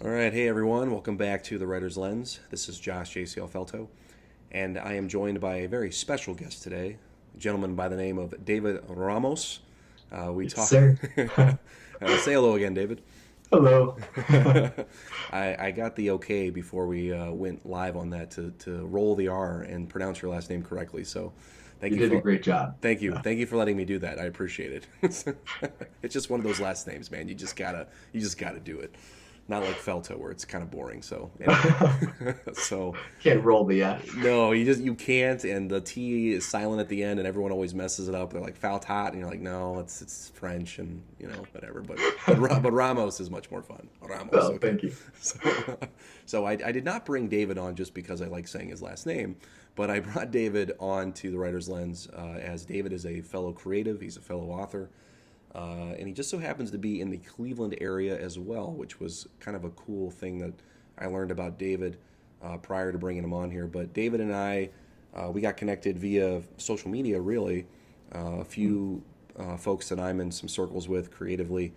All right, hey everyone, welcome back to The Writer's Lens. This is Josh JCL Felto, and I am joined by a very special guest today, a gentleman by the name of David Ramos. We Yes, talk. sir. Say hello again, David. Hello. I got the okay before we went live on that to roll the R and pronounce your last name correctly. So, thank You you did a for great job. thank you for letting me do that. I appreciate it. It's just one of those last names, man. You just gotta do it. Not like Felto where it's kind of boring. So anyway, so Can't roll the F. no, you can't, and the T is silent at the end, and everyone always messes it up. They're like Faltot, and you're like, no, it's French, and whatever. But Ramos is much more fun. Ramos, So, okay. thank you. So, so I did not bring David on just because I like saying his last name, but I brought David on to the Writer's Lens as David is a fellow creative. He's a fellow author. And he just so happens to be in the Cleveland area as well, which was kind of a cool thing that I learned about David prior to bringing him on here. But David and I, we got connected via social media, really. A few folks that I'm in some circles with creatively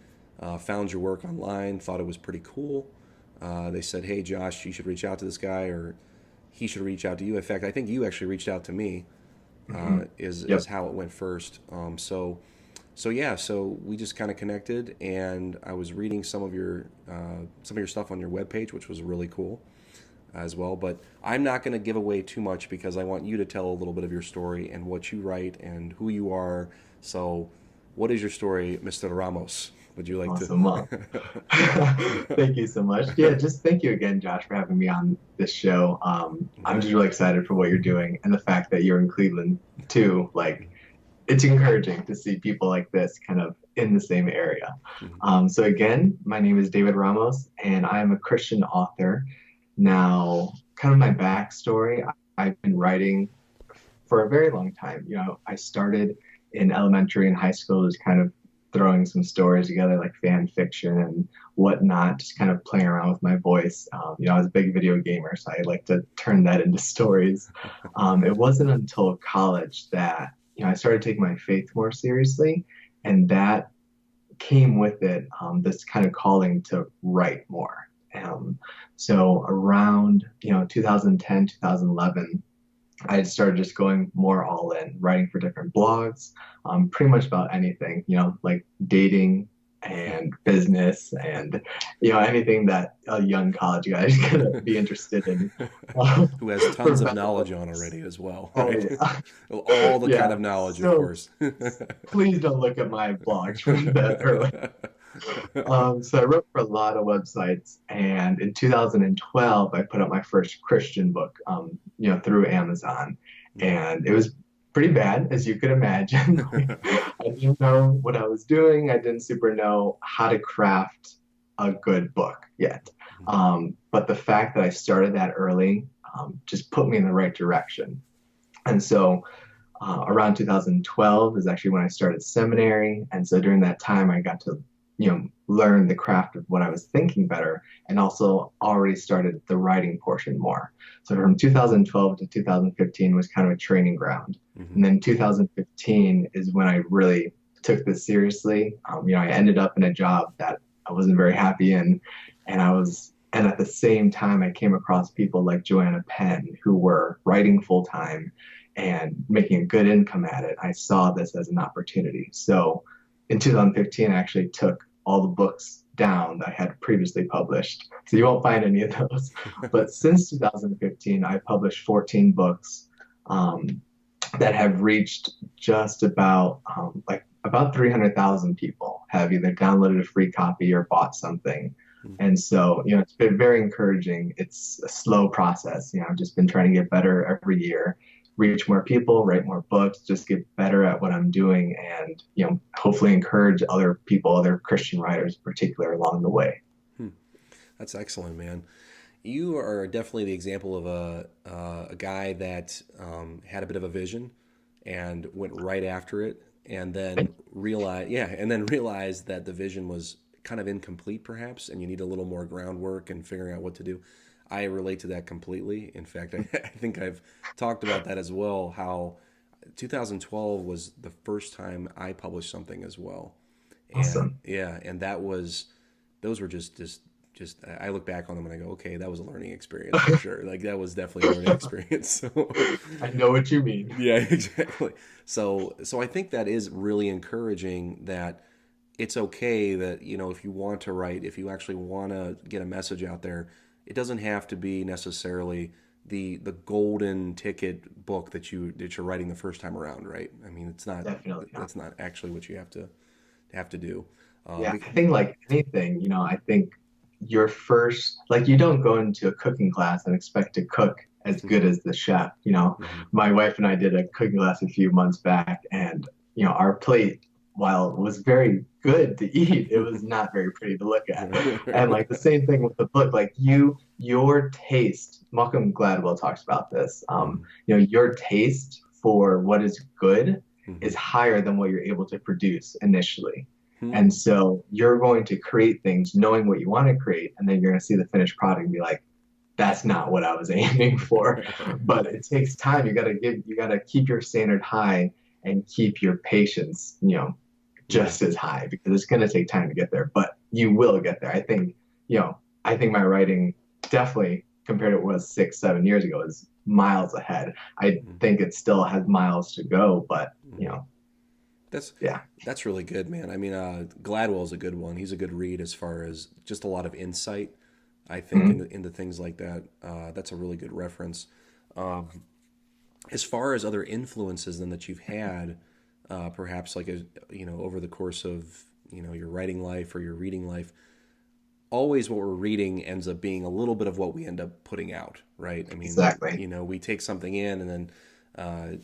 found your work online, thought it was pretty cool. They said, hey, Josh, you should reach out to this guy, or he should reach out to you. In fact, I think you actually reached out to me, Hmm. is Yep. how it went first. So yeah, so we just kind of connected, and I was reading some of your stuff on your webpage, which was really cool as well. But I'm not going to give away too much because I want you to tell a little bit of your story and what you write and who you are. So, what is your story, Mr. Ramos? Would you like to? Awesome. Well, thank you so much. Yeah, just thank you again, Josh, for having me on this show. I'm just really excited for what you're doing and the fact that you're in Cleveland too. Like, it's encouraging to see people like this kind of in the same area. Mhm. So again, my name is David Ramos, and I am a Christian author. Now, kind of my backstory, I've been writing for a very long time. I started in elementary and high school, just kind of throwing some stories together, like fan fiction and whatnot, just kind of playing around with my voice. I was a big video gamer, so I like to turn that into stories. It wasn't until college that, I started taking my faith more seriously, and that came with it this kind of calling to write more. Um, so around 2010, 2011, I had started just going more all in, writing for different blogs, pretty much about anything, like dating and business and anything that a young college guy is gonna be interested in. Who has For tons of better or knowledge on worse. already as well, Oh right? yeah, All the kind yeah. of knowledge, of So course. please don't look at my blogs from that early. So I wrote for a lot of websites, and in 2012, I put out my first Christian book, through Amazon, and it was pretty bad, as you could imagine. I didn't know what I was doing. I didn't super know how to craft a good book yet. But the fact that I started that early just put me in the right direction. And so around 2012 is actually when I started seminary. And so during that time, I got to, learn the craft of what I was thinking better and also already started the writing portion more. So from 2012 to 2015 was kind of a training ground. Hmm. And then 2015 is when I really took this seriously. I ended up in a job that I wasn't very happy in. And at the same time, I came across people like Joanna Penn who were writing full time and making a good income at it. I saw this as an opportunity. So in 2015, I actually took all the books down that I had previously published. So you won't find any of those. But since 2015, I published 14 books um, that have reached just about 300,000 people have either downloaded a free copy or bought something. And so, it's been very encouraging. It's a slow process. I've just been trying to get better every year, reach more people, write more books, just get better at what I'm doing, and hopefully encourage other people, other Christian writers in particular, along the way. Hmm. That's excellent, man. You are definitely the example of a guy that had a bit of a vision and went right after it, and then realized that the vision was kind of incomplete, perhaps, and you need a little more groundwork and figuring out what to do. I relate to that completely. In fact, I think I've talked about that as well. How 2012 was the first time I published something as well, and Awesome. yeah, and that was those were just just I look back on them and I go, okay, that was a learning experience for sure. Like that was definitely a learning experience. So I know what you mean. yeah, exactly. So I think that is really encouraging that it's okay that, if you want to write, if you actually want to get a message out there, it doesn't have to be necessarily the golden ticket book that you're writing the first time around, right? I mean, it's not Definitely not. that's not actually what you have to do. Yeah, I think like anything, I think your first, like you don't go into a cooking class and expect to cook as good as the chef. Mhm. My wife and I did a cooking class a few months back, and our plate, while it was very good to eat, it was not very pretty to look at. And like the same thing with the book, like your taste, Malcolm Gladwell talks about this. Mhm. Your taste for what is good Mhm. is higher than what you're able to produce initially. Hmm. And so you're going to create things knowing what you want to create, and then you're going to see the finished product and be like, that's not what I was aiming for. But it takes time. You got to keep your standard high and keep your patience, Yeah. just as high because it's going to take time to get there, but you will get there. I think my writing definitely compared to what it was 6, 7 years ago is miles ahead. I Mhm. think it still has miles to go, but Mhm. That's yeah. that's really good, man. I mean, Gladwell's a good one. He's a good read as far as just a lot of insight. I think Mhm. into things like that. That's a really good reference. Um, as far as other influences then that you've had, perhaps like over the course of your writing life or your reading life, always what we're reading ends up being a little bit of what we end up putting out, right? I mean, Exactly. we take something in and then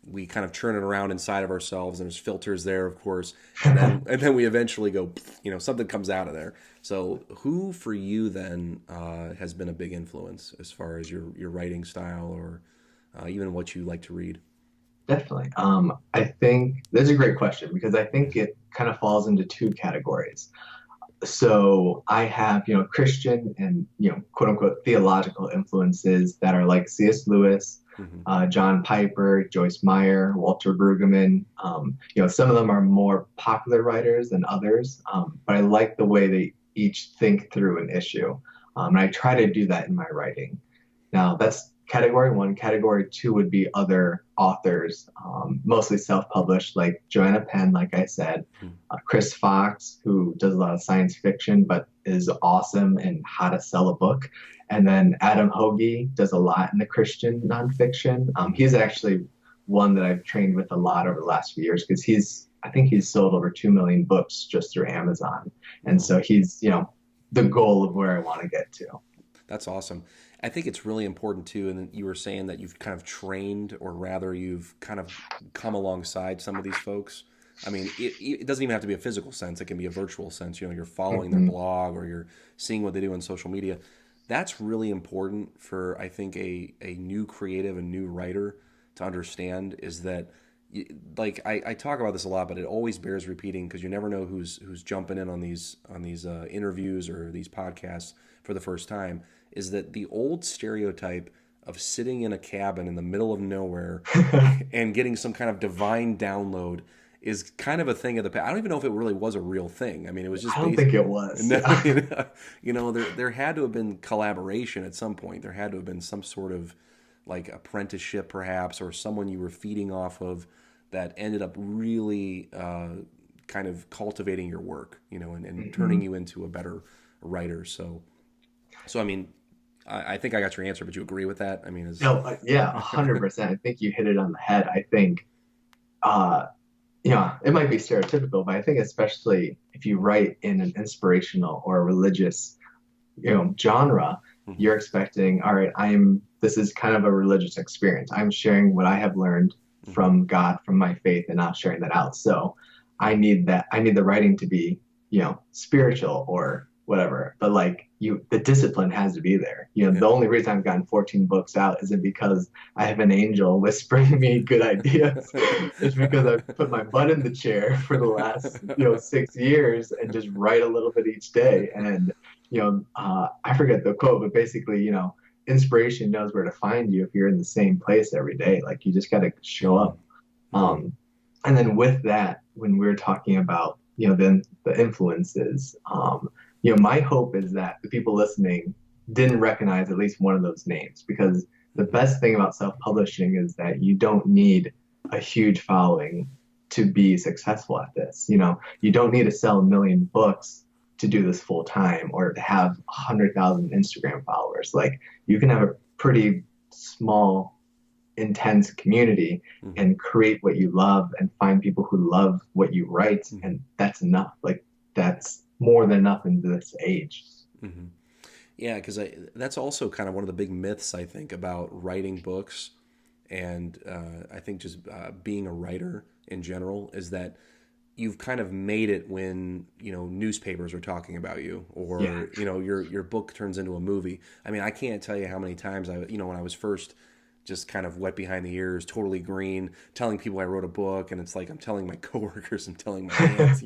we kind of churn it around inside of ourselves, and there's filters there, of course, and then we eventually go, something comes out of there. So, who for you then has been a big influence as far as your writing style or even what you like to read? Definitely. I think that's a great question because I think it kind of falls into two categories. So I have, Christian and, quote unquote theological influences that are like C.S. Lewis, Hmm. John Piper, Joyce Meyer, Walter Brueggemann. Some of them are more popular writers than others, but I like the way they each think through an issue. And I try to do that in my writing. Now, that's category one. Category two would be other authors, mostly self published, like Joanna Penn, like I said, Chris Fox, who does a lot of science fiction but is awesome in how to sell a book. And then Adam Hoagie does a lot in the Christian nonfiction. Hmm. He's actually one that I've trained with a lot over the last few years because I think he's sold over 2 million books just through Amazon. And Well, so he's, the goal of where I want to get to. that's awesome. I think it's really important too. And you were saying that you've kind of trained, or rather, you've kind of come alongside some of these folks. I mean, it doesn't even have to be a physical sense. It can be a virtual sense. You're following their Mhm. blog or you're seeing what they do on social media. That's really important for, I think, a new creative, a new writer to understand is that, like, I talk about this a lot, but it always bears repeating because you never know who's jumping in on these interviews or these podcasts for the first time. Is that the old stereotype of sitting in a cabin in the middle of nowhere and getting some kind of divine download is kind of a thing of the past. I don't even know if it really was a real thing. I mean, it was I just don't based. think it was. No, Yeah. there had to have been collaboration at some point. There had to have been some sort of like apprenticeship, perhaps, or someone you were feeding off of that ended up really kind of cultivating your work, and turning Mhm. you into a better writer. So I mean, I think I got your answer, but you agree with that? I mean, is No, yeah, 100%. I think you hit it on the head. I think, uh, it might be stereotypical, but I think especially if you write in an inspirational or a religious, genre, Mhm. you're expecting, all right, this is kind of a religious experience. I'm sharing what I have learned Mhm. from God, from my faith, and now sharing that out. So I need the writing to be, spiritual or whatever. But like the discipline has to be there. Yeah. The only reason I've gotten 14 books out isn't because I have an angel whispering me good ideas. It's because I've put my butt in the chair for the last, 6 years and just write a little bit each day. And I forget the quote, but basically, inspiration knows where to find you if you're in the same place every day. Like you just got to show Mm. up. Mm. Um, and then with that, when we're talking about, then the influences, my hope is that the people listening didn't recognize at least one of those names, because the best thing about self-publishing is that you don't need a huge following to be successful at this. You don't need to sell 1 million books to do this full time, or to have 100,000 Instagram followers. Like, you can have a pretty small, intense community and create what you love and find people who love what you write, and that's enough. Like, that's more than enough in this age. Mm-hmm. Yeah, because that's also kind of one of the big myths, I think, about writing books, and I think just being a writer in general, is that you've kind of made it when newspapers are talking about you, or your book turns into a movie. I mean, I can't tell you how many times when I was first just kind of wet behind the ears, totally green, telling people I wrote a book, and it's like I'm telling my coworkers, I'm telling my aunts,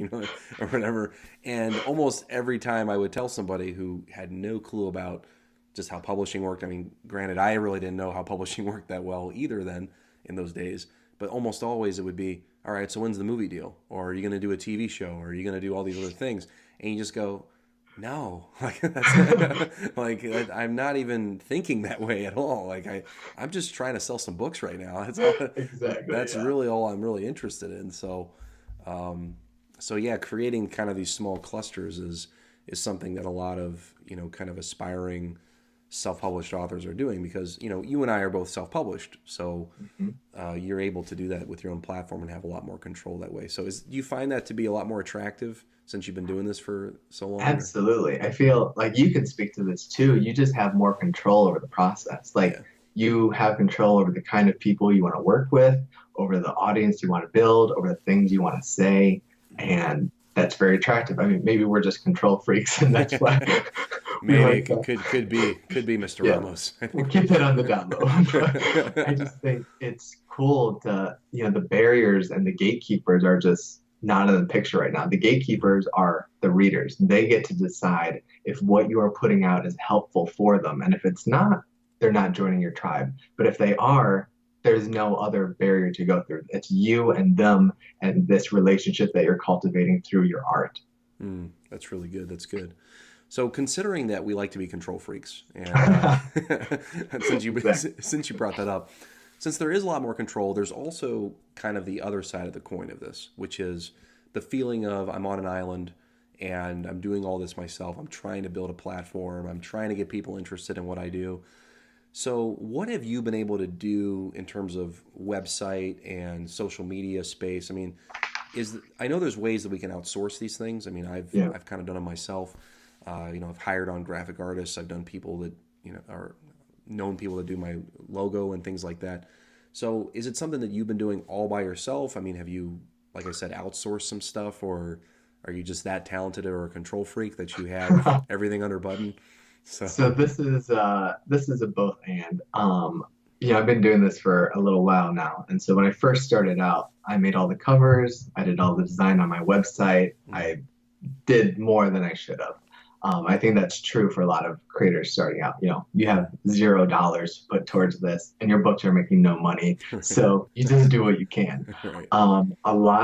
or whatever. And almost every time I would tell somebody who had no clue about just how publishing worked. I mean, granted, I really didn't know how publishing worked that well either then in those days, but almost always it would be, all right, so when's the movie deal? Or are you going to do a TV show? Or are you going to do all these other things? And you just go, no, like that's like I'm not even thinking that way at all. Like I'm just trying to sell some books right now. That's all, Exactly. That's really all I'm really interested in. So, yeah, creating kind of these small clusters is something that a lot of kind of aspiring self-published authors are doing, because you and I are both self-published, so you're able to do that with your own platform and have a lot more control that way. So do you find that to be a lot more attractive since you've been doing this for so long? Absolutely. I feel like you can speak to this too. You just have more control over the process. Like, you have control over the kind of people you want to work with, over the audience you want to build, over the things you want to say, and that's very attractive. I mean, maybe we're just control freaks, and that's why. Maybe could be Mr. Ramos. We'll keep it on the down low. But I just think it's cool to, the barriers and the gatekeepers are just not in the picture right now. The gatekeepers are the readers. They get to decide if what you are putting out is helpful for them. And if it's not, they're not joining your tribe. But if they are, there's no other barrier to go through. It's you and them and this relationship that you're cultivating through your art. That's really good. That's good. So, considering that we like to be control freaks, and since you brought that up, since there is a lot more control, there's also kind of the other side of the coin of this, which is the feeling of I'm on an island and I'm doing all this myself. I'm trying to build a platform. I'm trying to get people interested in what I do. So what have you been able to do in terms of website and social media space? I mean, I know there's ways that we can outsource these things. I mean, I've kind of done them myself. I've hired on graphic artists. I've done people that, are known people that do my logo and things like that. So is it something that you've been doing all by yourself? I mean, have you, like I said, outsourced some stuff, or are you just that talented or a control freak that you have everything under button? So this is a both and. I've been doing this for a little while now. And so when I first started out, I made all the covers, I did all the design on my website. I did more than I should have. I think that's true for a lot of creators starting out. You have $0 put towards this, and your books are making no money. So you just do what you can. Right.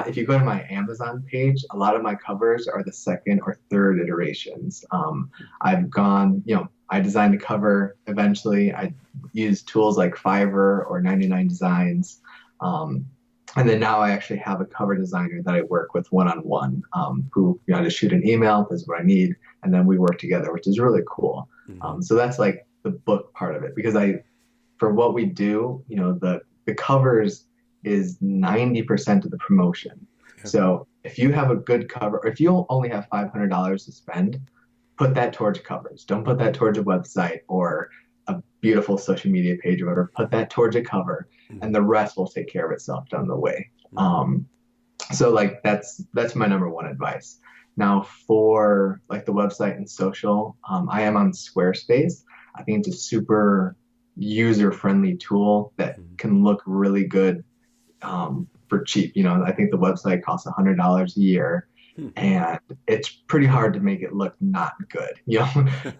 If you go to my Amazon page, a lot of my covers are the second or third iterations. I've gone, I designed a cover eventually. I used tools like Fiverr or 99 Designs. And then now I actually have a cover designer that I work with one-on-one, who I just shoot an email, this is what I need, and then we work together, which is really cool. So that's like the book part of it, because for what we do, the covers is 90% of the promotion. Yeah. So if you have a good cover, or if you only have $500 to spend, put that towards covers. Don't put that towards a website or a beautiful social media page or whatever. Put that towards a cover, and the rest will take care of itself down the way. So like that's my number one advice. Now for like the website and social, I am on Squarespace. I think it's a super user-friendly tool that can look really good for cheap. I think the website costs $100 a year. And it's pretty hard to make it look not good.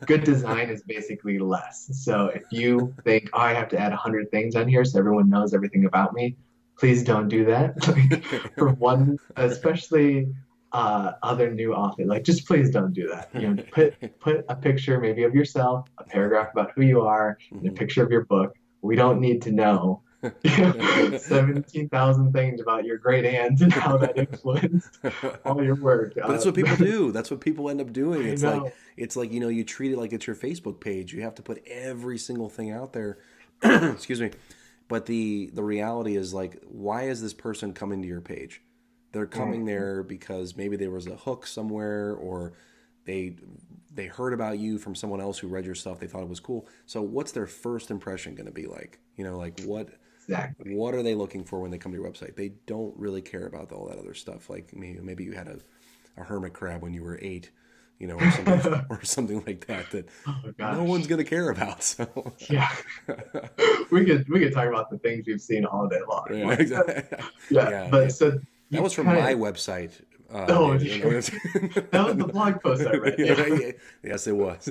Good design is basically less. So if you think, I have to add 100 things on here so everyone knows everything about me, please don't do that. For one, especially other new author, like just please don't do that. You know, put a picture maybe of yourself, a paragraph about who you are, and a picture of your book. We don't need to know 17,000 things about your great aunt and how that influenced all your work. But that's what people do. That's what people end up doing. I know. It's like, you treat it like it's your Facebook page. You have to put every single thing out there. Excuse me. But the reality is, like, why is this person coming to your page? They're coming there because maybe there was a hook somewhere, or they heard about you from someone else who read your stuff. They thought it was cool. So what's their first impression going to be like? Like Exactly. what are they looking for when they come to your website? They don't really care about all that other stuff. Like maybe you had a hermit crab when you were 8, or something like that Oh no gosh. one's going to care about. So Yeah. We could talk about the things we've seen all day long. yeah, Like, exactly. yeah. Yeah, But so that you was from kind my of website. oh, David. that was the blog post I read. Yeah, Yeah. yeah. Yes, it was.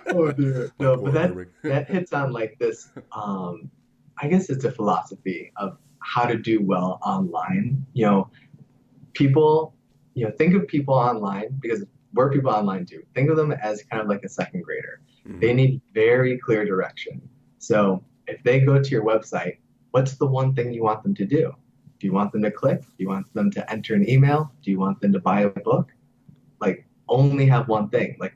Oh dear. My No, but poor Herbert. that hits on like this I guess it's a philosophy of how to do well online. People, think of people online because we're people online too. Think of them as kind of like a second grader. They Mhm. need very clear direction. So if they go to your website, what's the one thing you want them to do? Do you want them to click? Do you want them to enter an email? Do you want them to buy a book? Like, only have one thing. Like,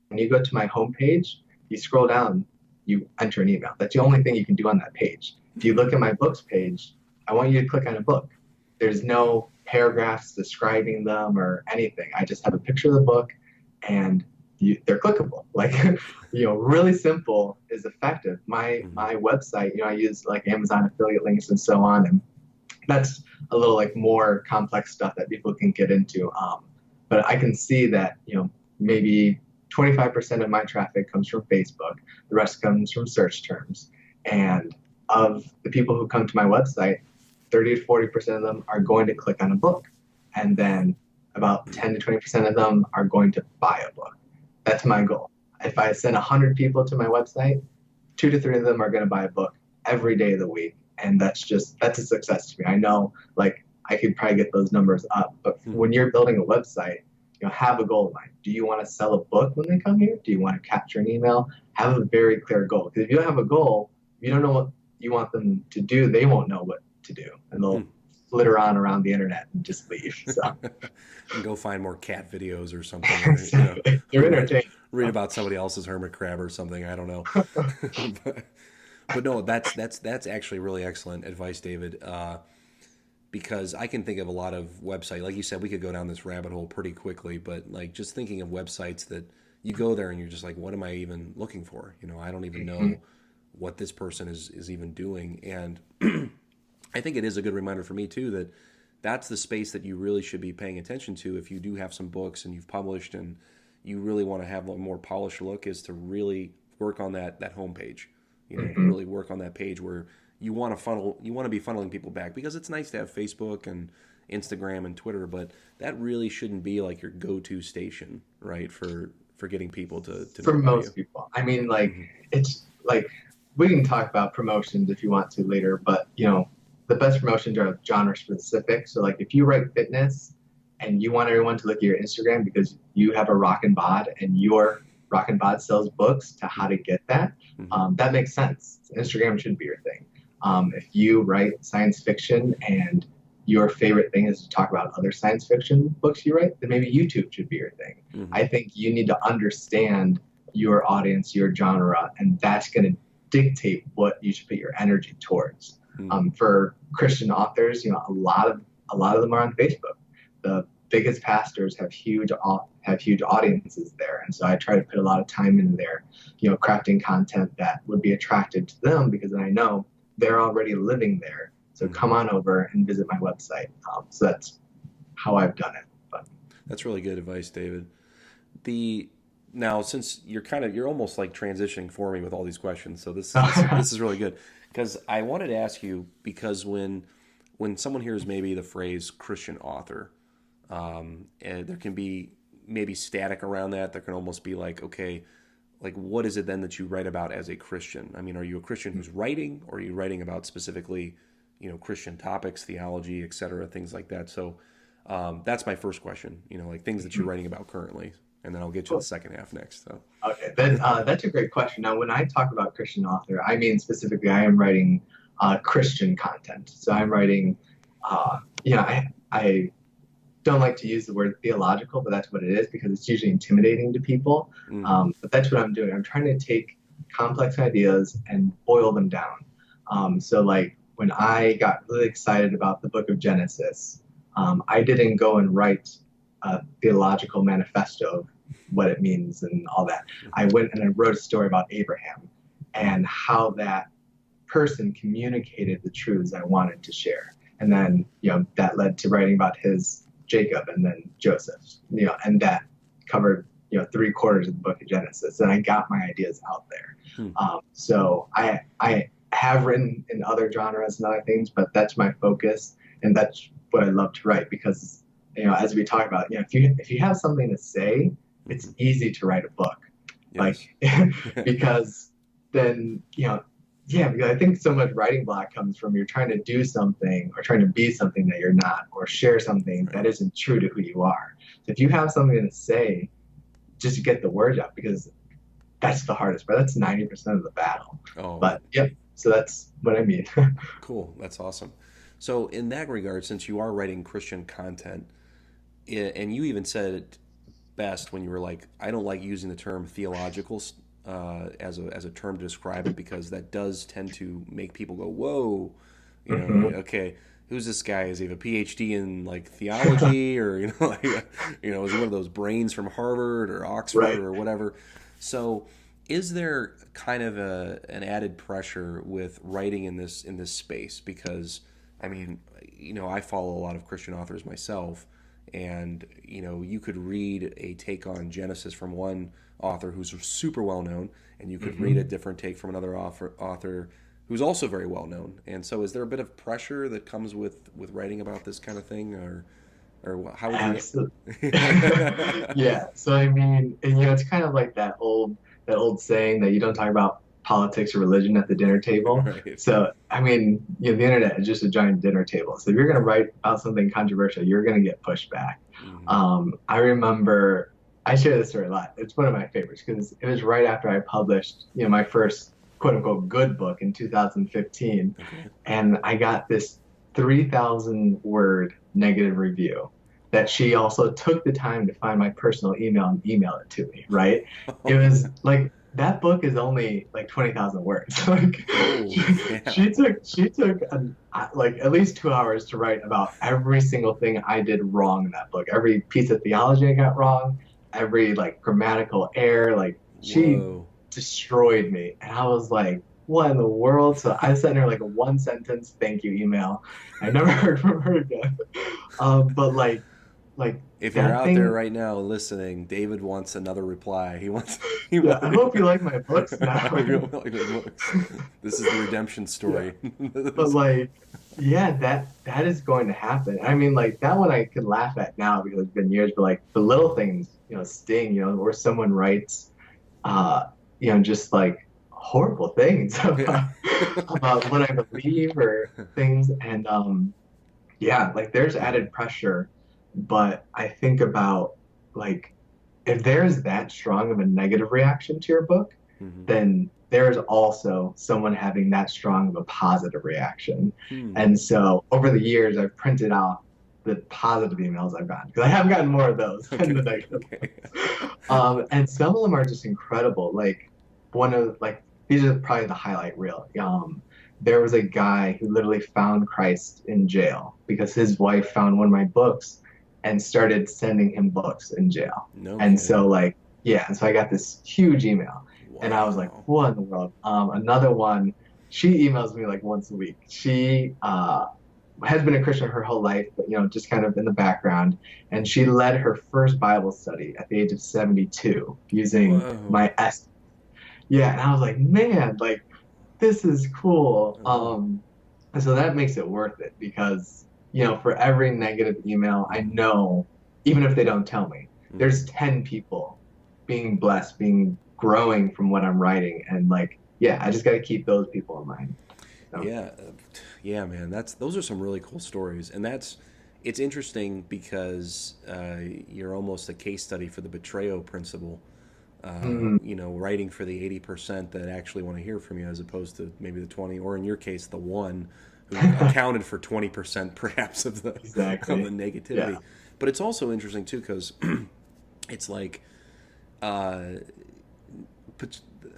when you go to my homepage, you scroll down, you enter an email. That's the only thing you can do on that page. If you look at my books page, I want you to click on a book. There's no paragraphs describing them or anything. I just have a picture of the book, and they're clickable. Like, really simple is effective. My website, I use like Amazon affiliate links and so on, and that's a little like more complex stuff that people can get into. But I can see that, maybe 25% of my traffic comes from Facebook. The rest comes from search terms. And of the people who come to my website, 30 to 40% of them are going to click on a book. And then about 10 to 20% of them are going to buy a book. That's my goal. If I send 100 people to my website, 2 to 3 of them are going to buy a book every day of the week. And that's a success to me. I know, like, I could probably get those numbers up, but when you're building a website, have a goal in mind. Do you want to sell a book when they come here? Do you want to capture an email? Have a very clear goal. Because if you don't have a goal, if you don't know what you want them to do, they won't know what to do, and they'll flitter on around the internet and just leave. So And go find more cat videos or something. they're entertaining. Read about somebody else's hermit crab or something. I don't know. But no, that's actually really excellent advice, David. Because I can think of a lot of websites. Like you said, we could go down this rabbit hole pretty quickly. But like just thinking of websites that you go there and you're just like, what am I even looking for? I don't even know what this person is even doing. And I think it is a good reminder for me too that that's the space that you really should be paying attention to if you do have some books and you've published and you really want to have a more polished look, is to really work on that homepage. Really work on that page where you want to be funneling people back, because it's nice to have Facebook and Instagram and Twitter, but that really shouldn't be like your go-to station, right? For getting people to For know about most you. people. I mean, like, it's like, we can talk about promotions if you want to later, but the best promotions are genre specific. So like, if you write fitness and you want everyone to look at your Instagram because you have a rockin' bod and your rockin' bod sells books to how to get that, that makes sense. Instagram shouldn't be your thing. If you write science fiction and your favorite thing is to talk about other science fiction books you write, then maybe YouTube should be your thing. I think you need to understand your audience, your genre, and that's going to dictate what you should put your energy towards. For Christian authors, a lot of them are on Facebook. The biggest pastors have huge audiences there, and so I try to put a lot of time into there, crafting content that would be attractive to them, because then I know they're already living there. So come on over and visit my website. So that's how I've done it. But That's really good advice, David. Now, since you're almost like transitioning for me with all these questions, so this is really good, because I wanted to ask you, because when someone hears maybe the phrase Christian author, and there can be maybe static around that. There can almost be like, okay, like what is it then that you write about as a Christian? I mean, are you a Christian who's writing, or are you writing about specifically, Christian topics, theology, etc., things like that? So That's my first question, like things that you're writing about currently, and then I'll get you the Cool. second half next. So, Okay, then that's a great question. Now, when I talk about Christian author, I mean specifically, I am writing Christian content. So I'm writing, I don't like to use the word theological, but that's what it is because it's usually intimidating to people. mm-hmm. But that's what I'm doing. I'm trying to take complex ideas and boil them down. So, like when I got really excited about the book of Genesis, I didn't go and write a theological manifesto of what it means and all that. I went and I wrote a story about Abraham and how that person communicated the truths I wanted to share. And then, that led to writing about his Jacob and then Joseph, and that covered, 3/4 of the book of Genesis. And I got my ideas out there. So I have written in other genres and other things, but that's my focus. And that's what I love to write because, as we talk about, if you have something to say, it's easy to write a book. Yes. Like, because then, yeah, because I think so much writing block comes from you're trying to do something or trying to be something that you're not or share something that isn't true to who you are. So if you have something to say, just to get the word out, because that's the hardest part. That's 90% of the battle. Oh, But yep, so that's what I mean. cool. That's awesome. So in that regard, since you are writing Christian content, and you even said it best when you were like, I don't like using the term theological as a term to describe it because that does tend to make people go, whoa, okay, who's this guy? Is he have a PhD in like theology or is he one of those brains from Harvard or Oxford Right. or whatever? So is there kind of an added pressure with writing in this space? Because I mean, I follow a lot of Christian authors myself, and you could read a take on Genesis from one author who's super well known, and you could read a different take from another author who's also very well known. And so, is there a bit of pressure that comes with writing about this kind of thing, or how would you? Absolutely. Yeah. So I mean, and it's kind of like that old saying that you don't talk about politics or religion at the dinner table. Right. So I mean, the internet is just a giant dinner table. So if you're going to write about something controversial, you're going to get pushed back. I remember I share this story a lot. It's one of my favorites because it was right after I published, my first quote unquote good book in 2015, and I got this 3,000 word negative review that she also took the time to find my personal email and email it to me, right? It was like that book is only like 20,000 words. Like she took like at least 2 hours to write about every single thing I did wrong in that book. Every piece of theology I got wrong, every like grammatical error, like she destroyed me. And I was like, what in the world? So I sent her like a 1 sentence thank you email. I never heard from her again. But like if you're out there right now listening, David wants another reply. Yeah, I hope you like my books now. This is the redemption story. Yeah. But like, yeah, that is going to happen. I mean, like that one I can laugh at now because it's been years, but like the little things, sting, or someone writes, just like horrible things about what I believe or things. And yeah, like there's added pressure. But I think about like if there's that strong of a negative reaction to your book, then there's also someone having that strong of a positive reaction. And so over the years, I've printed out the positive emails I've gotten because I have gotten more of those than the negative. And some of them are just incredible. Like these are probably the highlight reel. There was a guy who literally found Christ in jail because his wife found one of my books and started sending him books in jail. So and so I got this huge email. Wow. And I was like, what in the world? Another one, she emails me like once a week. She has been a Christian her whole life, but just kind of in the background. And she led her first Bible study at the age of 72 using my S. Yeah, and I was like, man, like this is cool. And so that makes it worth it because for every negative email, I know, even if they don't tell me, there's 10 people being blessed, growing from what I'm writing. And I just got to keep those people in mind. So. Yeah, man, those are some really cool stories. And that's, it's interesting because you're almost a case study for the betrayal principle. Mm, Writing for the 80% that actually want to hear from you, as opposed to maybe the 20, or in your case, the one who accounted for 20% perhaps of the exactly. Yeah. negativity. But it's also interesting too because it's like, uh,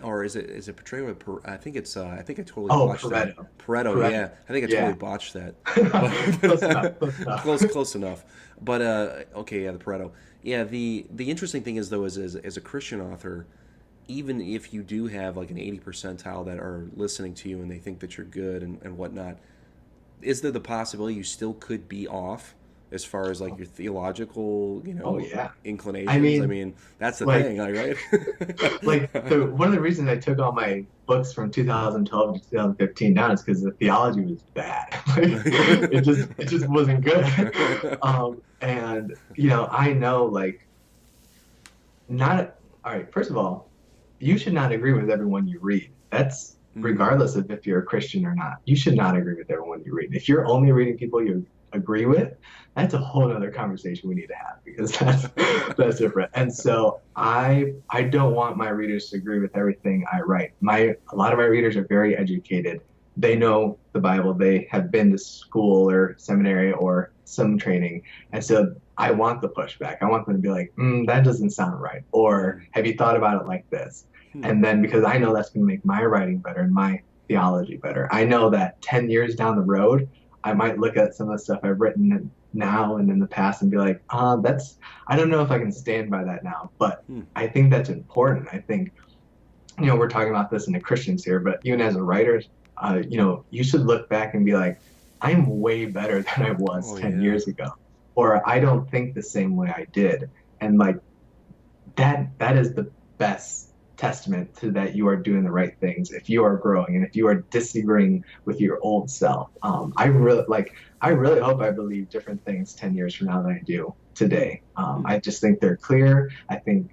or is it portrayal? I think it's I think I totally Oh, botched that. Pareto. Pareto, Pareto. yeah, I think I totally Yeah. botched that, but, Close enough. Close enough. close enough. But okay, yeah, the Pareto. Yeah, the interesting thing is though, as a Christian author, even if you do have like an 80 percentile that are listening to you and they think that you're good and whatnot, is there the possibility you still could be off as far as like your theological, Oh yeah. I inclinations? I mean, mean, that's the like thing, like, right? like the one of the reasons I took all my books from 2012 to 2015 down is because the theology was bad. Like, it just wasn't good. And I know like not all right. First of all, you should not agree with everyone you read. That's Mm, regardless of if you're a Christian or not. You should not agree with everyone you read. If you're only reading people you agree with, that's a whole other conversation we need to have because that's different. And so I don't want my readers to agree with everything I write. A lot of my readers are very educated. They know the Bible. They have been to school or seminary or some training. And so I want the pushback. I want them to be like, that doesn't sound right. Or mm, have you thought about it like this? hmm, And then because I know that's going to make my writing better and my theology better, I know that 10 years down the road, I might look at some of the stuff I've written now and in the past and be like, I don't know if I can stand by that now. But hmm. I think that's important. I think, we're talking about this in the Christians here, but even as a writer, you should look back and be like, I'm way better than I was Oh 10 yeah. years ago. Or I don't think the same way I did. And like that is the best testament to that you are doing the right things if you are growing and if you are disagreeing with your old self. I really hope I believe different things 10 years from now than I do today. Hmm. I just think they're clear.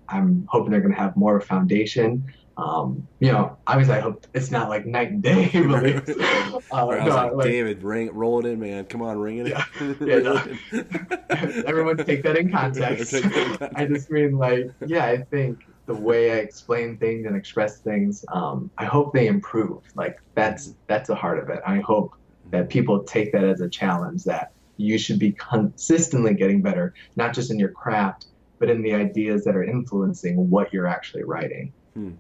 I'm hoping they're going to have more of a foundation. Obviously I hope it's not like night and day beliefs. Right, I was No, like, like, David, roll it in, man. Come on, ring it, yeah, yeah, ring no. it in. Everyone take that in context. Take that in I context. just mean like, yeah, I think the way I explain things and express things, I hope they improve. Like Hmm. that's the heart of it. I hope that people take that as a challenge that you should be consistently getting better, not just in your craft, but in the ideas that are influencing what you're actually writing. Hmm.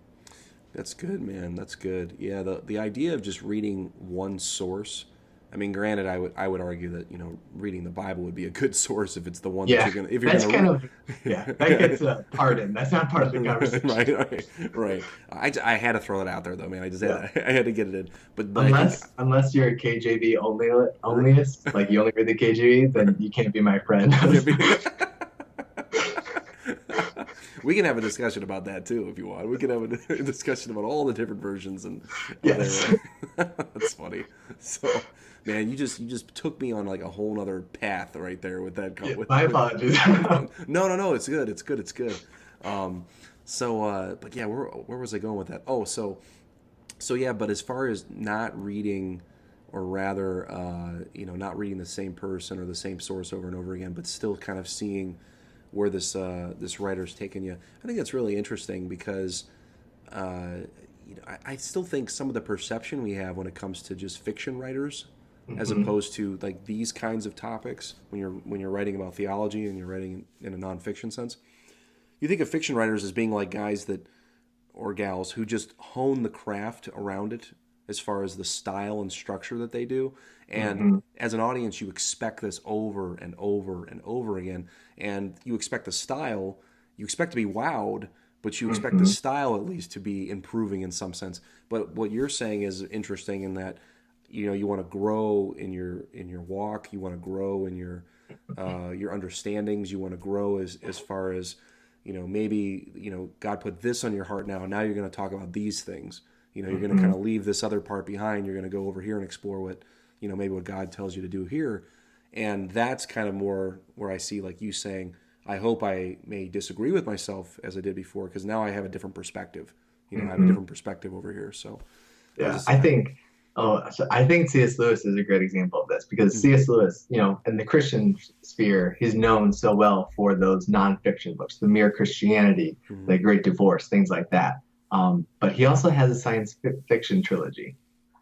That's good, man. That's good. Yeah, the idea of just reading one source. I mean, granted, I would argue that reading the Bible would be a good source if it's the one that Yeah, you're gonna if you're that's gonna kind read. of yeah, that gets a pardon. That's not part of the conversation. Right, right, right. I had to throw it out there though, man. I just Yeah. I had to get it in. But I think Unless you're a KJV onlyist, like you only read the KJV, then you can't be my friend. you can't be. We can have a discussion about that too if you want. We can have a discussion about all the different versions and of Yes. their. That's funny. So, man, you just took me on like a whole other path right there with that. Yeah, With my with apologies. no. It's good. It's good. It's good. But yeah, where was I going with that? Oh, so yeah. But as far as not reading, or rather, not reading the same person or the same source over and over again, but still kind of seeing where this writer's taken you. I think that's really interesting because uh, I still think some of the perception we have when it comes to just fiction writers, as Hmm. opposed to like these kinds of topics, when you're writing about theology and you're writing in a nonfiction sense, you think of fiction writers as being like guys that or gals who just hone the craft around it as far as the style and structure that they do. And Hmm. as an audience, you expect this over and over and over again. And you expect the style, you expect to be wowed, but you expect the Hmm. style at least to be improving in some sense. But what you're saying is interesting in that you want to grow in your walk, you want to grow in your understandings, you want to grow as far as maybe God put this on your heart now you're going to talk about these things. You're going to kind Hmm. of leave this other part behind. You're going to go over here and explore what maybe what God tells you to do here. And that's kind of more where I see like you saying, I hope I may disagree with myself as I did before, because now I have a different perspective. I have a Hmm. different perspective over here. So I was Yeah, just I think. Oh, so I think C.S. Lewis is a great example of this because Mm-hmm. C.S. Lewis, in the Christian sphere, he's known so well for those nonfiction books, The Mere Christianity, Mm-hmm. The Great Divorce, things like that. But he also has a fiction trilogy,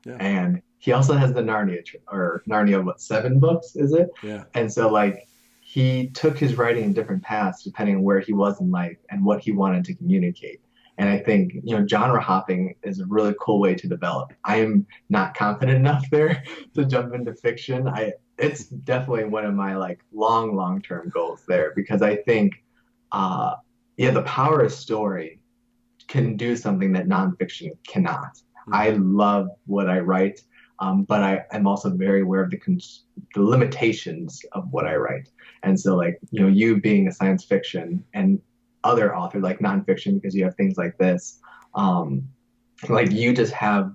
Yeah. and he also has the Narnia, what, 7 books, is it? Yeah. And so, like, he took his writing in different paths depending on where he was in life and what he wanted to communicate. And I think, genre hopping is a really cool way to develop. I am not confident enough there to jump into fiction. It's definitely one of my like long term goals there because I think, uh, yeah, the power of story can do something that nonfiction cannot. I Mm-hmm. love what I write, but I am also very aware of the limitations of what I write. And so, like, you being a science fiction and other authors like nonfiction, because you have things like this, um, like you just have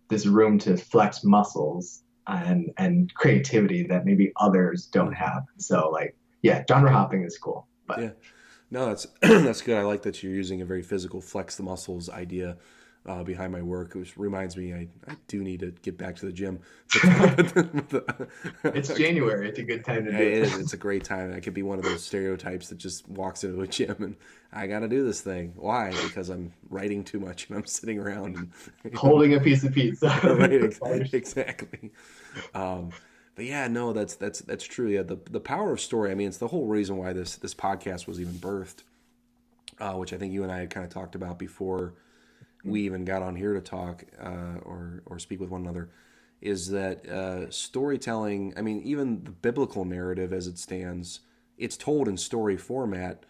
this room to flex muscles and creativity that maybe others don't Mm-hmm. have. So, like, yeah, genre hopping is cool, but Yeah. No, that's that's good. I like that you're using a very physical flex the muscles idea behind my work, which reminds me I do need to get back to the gym. it's January. It's a good time to Yeah, do it it. is. It's a great time. I could be one of those stereotypes that just walks into a gym and I got to do this thing. Why? Because I'm writing too much and I'm sitting around and Holding a piece of pizza. right, exactly. Um, but yeah, no, that's true. Yeah, the power of story. I mean, it's the whole reason why this podcast was even birthed, which I think you and I had kind of talked about before we even got on here to talk or speak with one another. Is that storytelling? I mean, even the biblical narrative as it stands, it's told in story format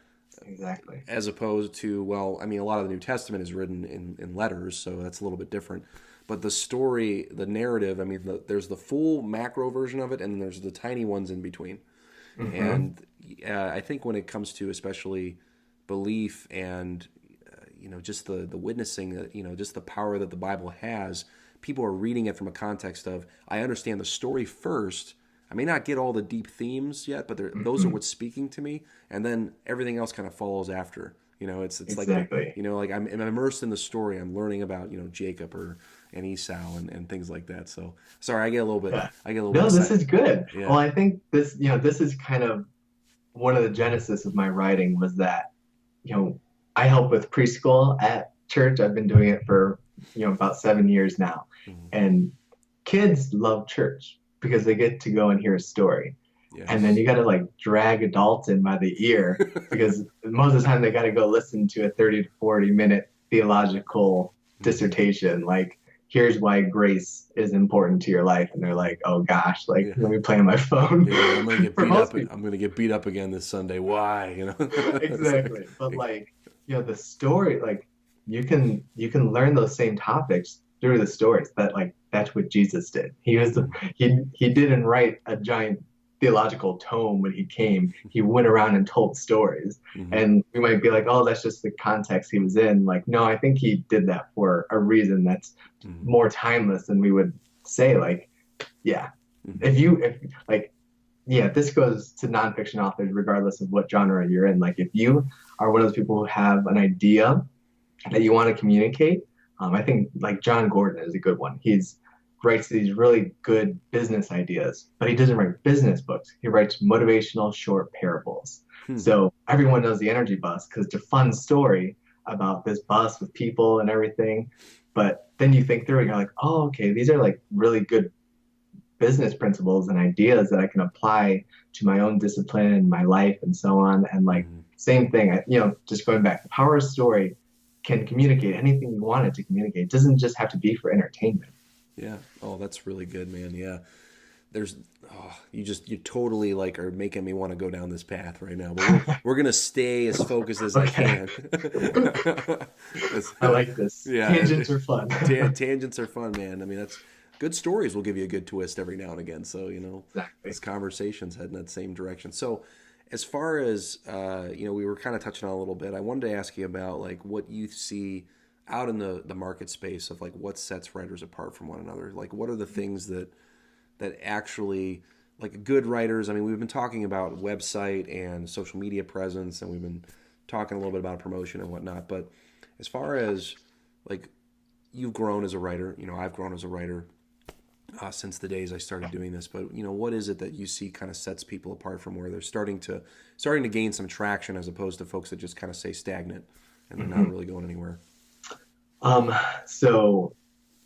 Exactly. as opposed to, well, I mean, a lot of the New Testament is written in letters, so that's a little bit different. But the story, the narrative, I mean, there's the full macro version of it, and then there's the tiny ones in between. Hmm. And I think when it comes to especially belief and just the witnessing, that just the power that the Bible has, people are reading it from a context of I understand the story first. I may not get all the deep themes yet, but those are Hmm. what's speaking to me, and then everything else kind of follows after. It's like Exactly. like I'm immersed in the story. I'm learning about Jacob and Esau and things like that. So sorry, Yeah. I get a little bit No, this excited. is good. Well, Yeah. I think this is kind of one of the genesis of my writing was that, you know, I help with preschool at church. I've been doing it for, about 7 years now. Mhm. And kids love church because they get to go and hear a story. And then Yes. you got to like drag adults in by the ear because most of the time they got to go listen to a 30 to 40 minute theological Hmm. dissertation. Like, here's why grace is important to your life. And they're like, oh gosh, like, Yeah. let me play on my phone. Yeah. I'm gonna get For beat up. most people, I'm gonna get beat up again this Sunday. Why? It's like, exactly. But like, the story, like, you can learn those same topics through the stories. That's what Jesus did. mhm, He didn't write a giant theological tome when he came. He went around and told stories. mhm, And we might be like, oh, that's just the context he was in. Like, no, I think he did that for a reason that's mhm, more timeless than we would say. Like, yeah, mhm. if like, yeah, this goes to nonfiction authors regardless of what genre you're in. Like, if you are one of those people who have an idea that you want to communicate, I think like John Gordon is a good one. He's writes these really good business ideas, but he doesn't write business books. He writes motivational short parables. Hmm. So everyone knows the energy bus because it's a fun story about this bus with people and everything. But then you think through it, you're like, oh, okay, these are like really good business principles and ideas that I can apply to my own discipline and my life and so on. And like, Mhm. same thing, just going back, the power of story can communicate anything you want it to communicate. It doesn't just have to be for entertainment. Yeah. Oh, that's really good, man. Yeah. There's you totally like are making me want to go down this path right now, but we're gonna stay as focused as I Okay. can. It's- I like this. yeah, Tangents are fun. tangents are fun, man. I mean, that's good stories will give you a good twist every now and again. So this Exactly. conversation's heading that same direction. So as far as we were kind of touching on a little bit. I wanted to ask you about like what you see out in the market space of like what sets writers apart from one another. Like what are the things that actually like good writers. I mean, we've been talking about website and social media presence, and we've been talking a little bit about promotion and whatnot. But as far as like you've grown as a writer, I've grown as a writer. since the days I started doing this. But what is it that you see kind of sets people apart from where they're starting to gain some traction, as opposed to folks that just kind of stay stagnant and they're not Mhm. really going anywhere? Um, so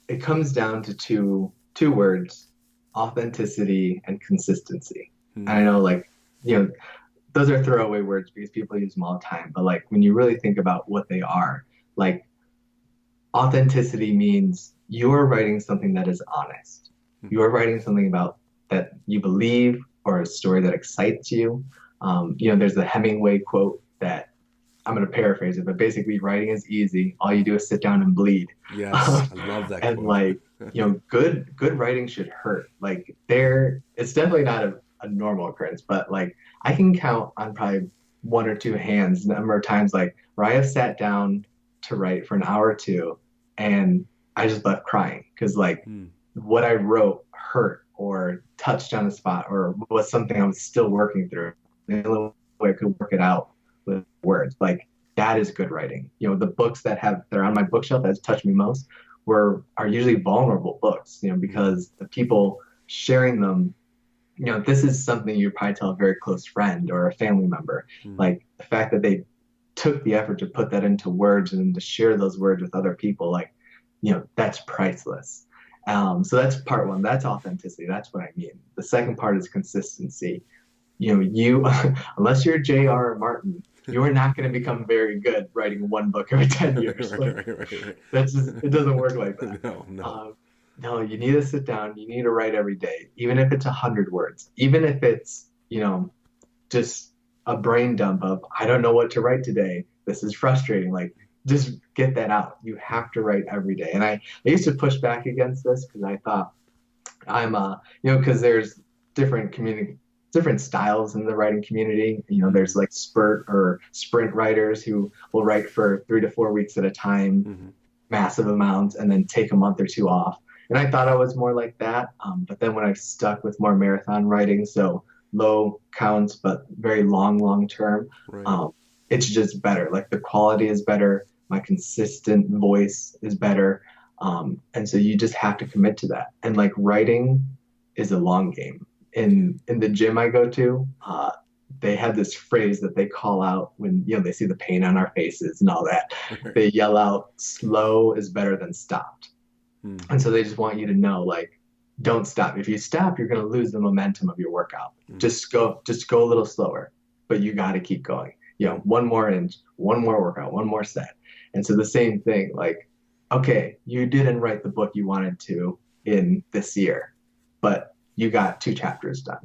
it comes down to two words, authenticity and consistency. Hmm. And I know you know, those are throwaway words because people use them all the time, but like when you really think about what they are, like authenticity means you're writing something that is honest. You're writing something about that you believe or a story that excites you. There's the Hemingway quote that I'm going to paraphrase it, but basically, writing is easy. All you do is sit down and bleed. Yes, I love that And quote. good writing should hurt. It's definitely not a normal occurrence, but like I can count on probably one or two hands the number of times like where I have sat down to write for an hour or two, and I just left crying because like Hmm. what I wrote hurt or touched on a spot or was something I was still working through. The only way I could work it out with words. Like that is good writing. The books that are on my bookshelf that has touched me most are usually vulnerable books, Hmm. because the people sharing them, this is something you'd probably tell a very close friend or a family member. Hmm. Like the fact that they took the effort to put that into words and to share those words with other people, like, that's priceless. So that's part one. That's authenticity. That's what I mean. The second part is consistency. You unless you're J.R. Martin, you are not going to become very good writing one book every 10 right, years. Like right. that's just it doesn't work like that. No, no. No, you need to sit down, you need to write every day, even if it's 100 words, even if it's, just a brain dump of I don't know what to write today. This is frustrating. Like just get that out. You have to write every day. And I used to push back against this because I thought because there's different community different styles in the writing community. Hmm. There's like spurt or sprint writers who will write for 3 to 4 weeks at a time, Hmm. massive amounts, and then take a month or two off. And I thought I was more like that. But then when I stuck with more marathon writing, so low counts but very long term, Right. um, it's just better. Like the quality is better, my consistent voice is better. And so you just have to commit to that. And like writing is a long game. Yeah. In the gym I go to, they have this phrase that they call out when they see the pain on our faces and all that. Right. They yell out, "Slow is better than stopped." Hmm. And so they just want you to know, like, don't stop. If you stop, you're going to lose the momentum of your workout. Hmm. Just go a little slower, but you got to keep going. Right. One more inch, one more workout, one more set. And so the same thing, like, okay, you didn't write the book you wanted to in this year, but you got 2 chapters done.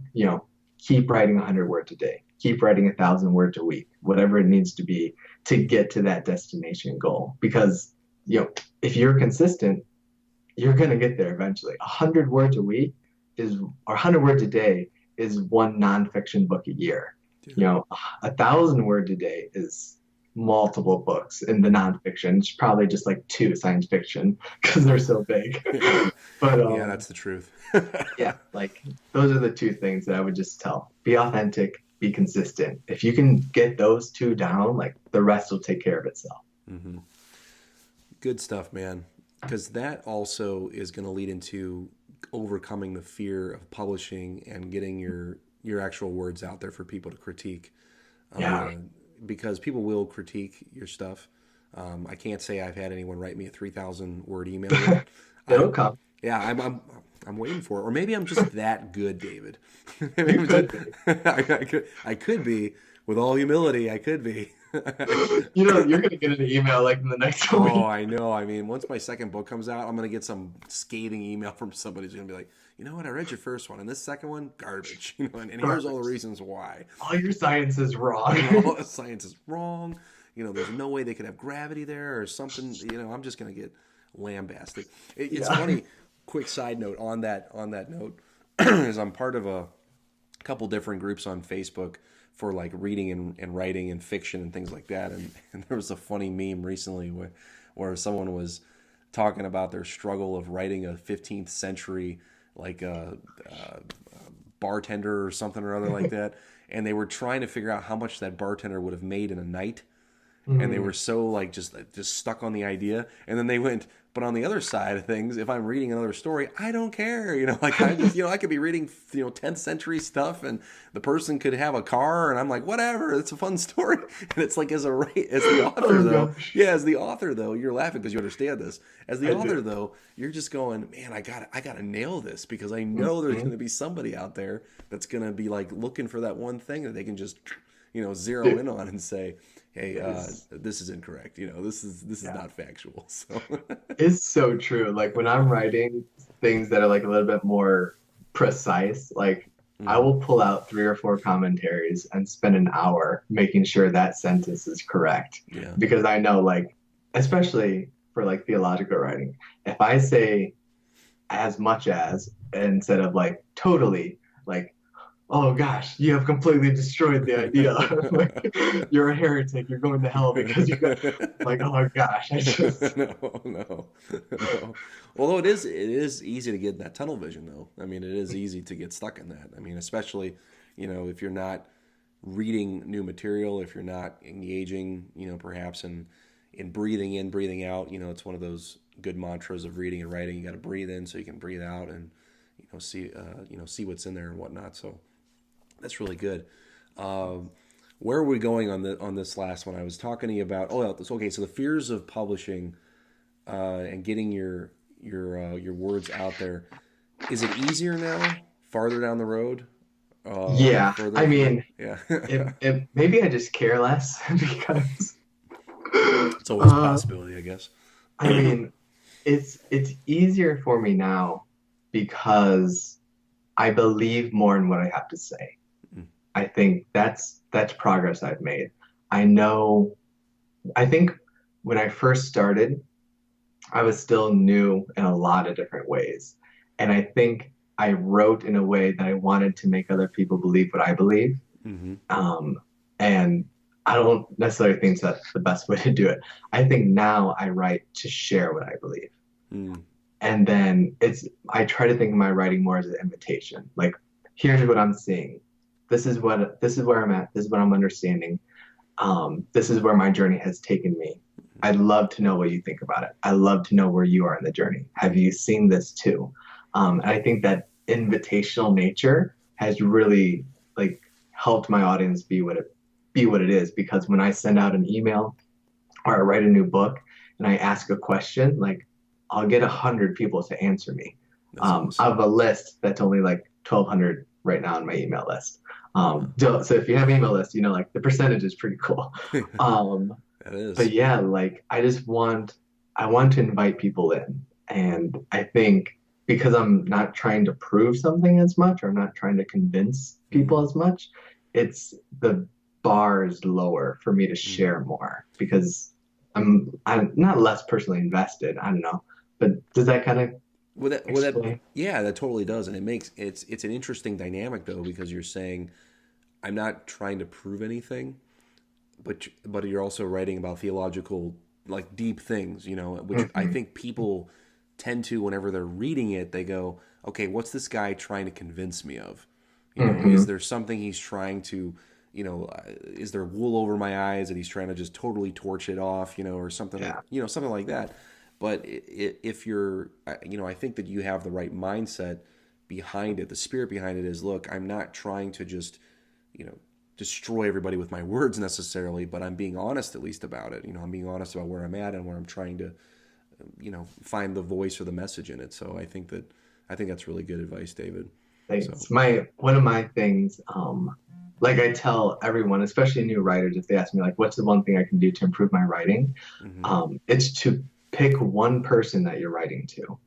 Keep writing 100 words a day. Keep writing 1,000 words a week, whatever it needs to be to get to that destination goal. Because, if you're consistent, you're going to get there eventually. 100 words a week or 100 words a day is one nonfiction book a year. Yeah. 1,000 words a day is multiple books in the nonfiction. It's probably just like two science fiction because they're so big. But Yeah, that's the truth. yeah, like those are the two things that I would just tell. Be authentic, be consistent. If you can get those two down, like the rest will take care of itself. Hmm. Good stuff, man. Because that also is going to lead into overcoming the fear of publishing and getting your actual words out there for people to critique. Yeah, Uh, because people will critique your stuff. I can't say I've had anyone write me a 3,000 word email yet. it'll I'm come. Yeah, I'm waiting for it, or maybe I'm just that good, David. Maybe You I'm just, could be. I could be, with all humility, I could be. You're gonna get an email like in the next Oh, week. I know. I mean, once my second book comes out, I'm gonna get some scathing email from somebody who's gonna be like, you know what? I read your first one, and this second one, garbage. And here's all the Garbage. reasons why. All your science is wrong. All the science is wrong. There's no way they could have gravity there or something. I'm just gonna get lambasted. It's Yeah. funny. Quick side note on that note is I'm part of a couple different groups on Facebook for like reading and writing and fiction and things like that. And there was a funny meme recently where someone was talking about their struggle of writing a 15th century like a bartender or something or other like that, and they were trying to figure out how much that bartender would have made in a night. and they Mm. were so like just stuck on the idea, and then they went, but on the other side of things, if I'm reading another story, I don't care, like I just, I could be reading 10th century stuff, and the person could have a car, and I'm like, whatever, it's a fun story. And it's like, as the author Oh though, gosh, yeah, as the author though, you're laughing because you understand this. As the I author do. though, you're just going, man, I gotta nail this, because I know there's Hmm. going to be somebody out there that's going to be like looking for that one thing that they can just zero Dude, in on and say, hey, it's this is incorrect. This is yeah, not factual. So it's so true. Like when I'm writing things that are like a little bit more precise, like I hmm will pull out 3 or 4 commentaries and spend an hour making sure that sentence is correct. yeah, Because I know, like, especially for like theological writing, if I say as much as instead of like totally, like, oh gosh, you have completely destroyed the idea. Like, you're a heretic, you're going to hell because you got, like, oh gosh, I just, no. No. Although it is easy to get in that tunnel vision, though. I mean, it is easy to get stuck in that. I mean, especially if you're not reading new material, if you're not engaging, perhaps in breathing in, breathing out. It's one of those good mantras of reading and writing. You got to breathe in so you can breathe out, and see what's in there and whatnot. So that's really good. Um, where are we going on this last one? I was talking to you about. Oh, okay. So the fears of publishing and getting your words out there. Is it easier now? Farther down the road? yeah, I Further? mean, Yeah. if maybe I just care less because, It's always a uh, possibility, I guess. I mean, it's easier for me now because I believe more in what I have to say. I think that's progress I've made. I know, I think when I first started, I was still new in a lot of different ways. And I think I wrote in a way that I wanted to make other people believe what I believe. Mm-hmm. Um, and I don't necessarily think that's the best way to do it. I think now I write to share what I believe. Mm-hmm. And then I try to think of my writing more as an invitation. Like, here's what I'm seeing. This is where I'm at. This is what I'm understanding. This is where my journey has taken me. I'd love to know what you think about it. I'd love to know where you are in the journey. Have you seen this too? And I think that invitational nature has really like helped my audience be what it is. Because when I send out an email or I write a new book and I ask a question, like I'll get 100 people to answer me. That's I awesome. have a list that's only like 1,200 right now on my email list. Uh, So if you have an email list, like the percentage is pretty cool. Um, that but is. yeah, like I want to invite people in. And I think because I'm not trying to prove something as much, or I'm not trying to convince people Mm-hmm. as much, it's the bar is lower for me to Mm-hmm. share more because I'm not less personally invested. I don't know. But does that kind of explain? Yeah, that totally does, and it's an interesting dynamic though, because you're saying I'm not trying to prove anything, but you're also writing about theological, like, deep things, which I Hmm. think people tend to, whenever they're reading it, they go, okay, what's this guy trying to convince me of? Is Hmm. there something he's trying to, is there wool over my eyes that he's trying to just totally torch it off, or something, Yeah. something like that. But if you're, I think that you have the right mindset behind it. The spirit behind it is, look, I'm not trying to just, you know, destroy everybody with my words necessarily, but I'm being honest at least about it. I'm being honest about where I'm at and where I'm trying to, find the voice or the message in it. So I think that's really good advice, David. So, Thanks. One of my things, like I tell everyone, especially new writers, if they ask me like, what's the one thing I can do to improve my writing? mm-hmm, It's to pick one person that you're writing to.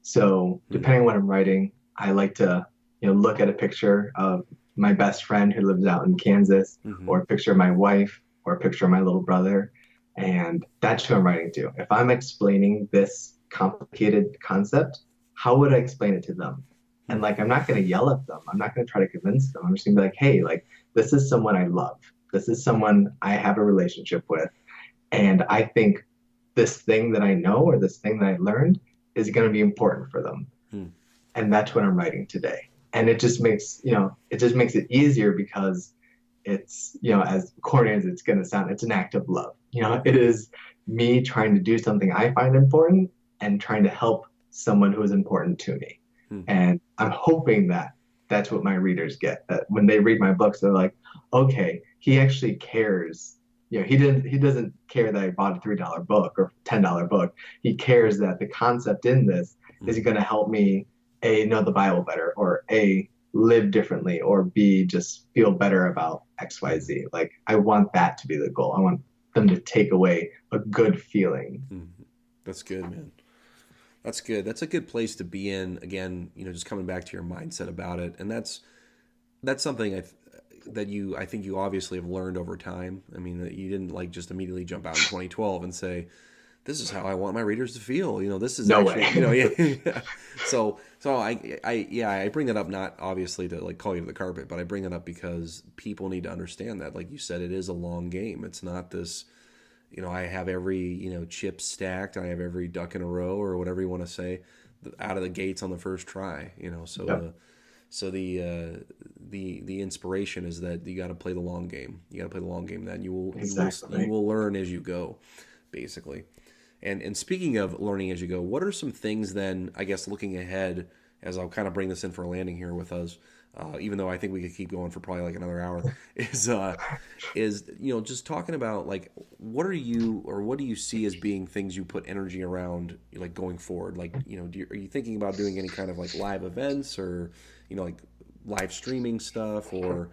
So mm-hmm, depending on what I'm writing, I like to, look at a picture of my best friend who lives out in Kansas, mm-hmm, or a picture of my wife, or a picture of my little brother, and that's who I'm writing to. If I'm explaining this complicated concept, how would I explain it to them? And like, I'm not going to yell at them. I'm not going to try to convince them. I'm just going to be like, hey, like, this is someone I love. This is someone I have a relationship with. And I think this thing that I know or this thing that I learned is going to be important for them. mm-hmm, And that's what I'm writing today. And it just makes it easier because it's, as corny as it's going to sound, it's an act of love. It is me trying to do something I find important and trying to help someone who is important to me. Hmm. And I'm hoping that that's what my readers get, that when they read my books, they're like, okay, he actually cares. He doesn't care that I bought a $3 book or $10 book. He cares that the concept in this is going to help me, A, know the Bible better, or A, live differently, or B, just feel better about XYZ. Like, I want that to be the goal. I want them to take away a good feeling. Mm-hmm. That's good, man. That's good. That's a good place to be in. Again, just coming back to your mindset about it, and that's something I think you obviously have learned over time. I mean, that you didn't like just immediately jump out in 2012 and say, "This is how I want my readers to feel." This is No actually, way. yeah. So I bring that up not obviously to like call you to the carpet, but I bring it up because people need to understand that, like you said, it is a long game. It's not this. I have every, chip stacked. I have every duck in a row or whatever you want to say out of the gates on the first try, so Yep. the inspiration is that you got to play the long game. You got to play the long game. That Exactly. you will learn as you go, basically. And speaking of learning as you go, what are some things then, I guess, looking ahead, as I'll kind of bring this in for a landing here with us, even though I think we could keep going for probably like another hour, is just talking about like what do you see as being things you put energy around, like going forward? Like are you thinking about doing any kind of like live events or like live streaming stuff, or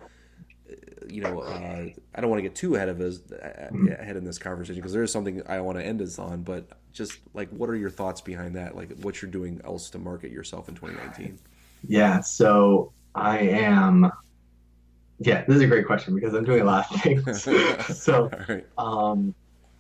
I don't want to get too ahead in this conversation because there is something I want to end this on, but just like what are your thoughts behind that? Like what you're doing else to market yourself in 2019? Yeah. So this is a great question because I'm doing a lot of things. So, All right.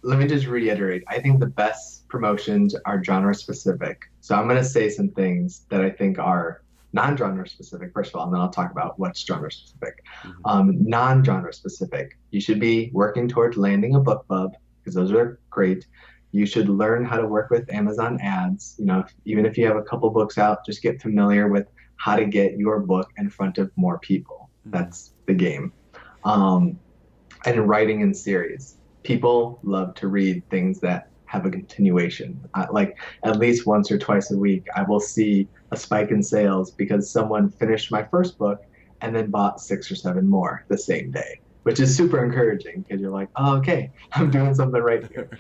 let me just reiterate. I think the best promotions are genre specific. So I'm going to say some things that I think are non-genre specific, first of all, and then I'll talk about what's genre specific. Mm-hmm. Non-genre specific, you should be working towards landing a book club because those are great. You should learn how to work with Amazon ads. Even if you have a couple books out, just get familiar with how to get your book in front of more people. That's the game. And writing in series. People love to read things that have a continuation. Like at least once or twice a week, I will see a spike in sales because someone finished my first book and then bought 6 or 7 more the same day, which is super encouraging because you're like, oh, okay, I'm doing something right here.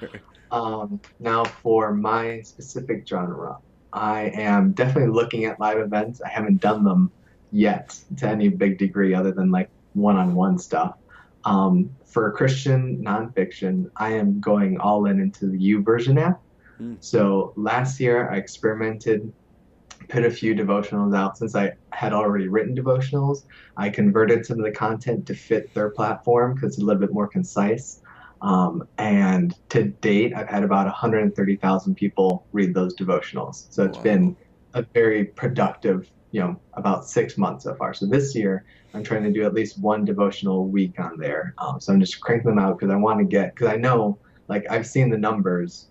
Now for my specific genre, I am definitely looking at live events. I haven't done them yet to any big degree other than like one-on-one stuff. For Christian nonfiction, I am going all into the YouVersion app. So last year I experimented, put a few devotionals out since I had already written devotionals. I converted some of the content to fit their platform because it's a little bit more concise. And to date, I've had about 130,000 people read those devotionals. So it's been a very productive, about 6 months so far. So this year, I'm trying to do at least one devotional a week on there. So I'm just cranking them out because I want to because I know, like, I've seen the numbers.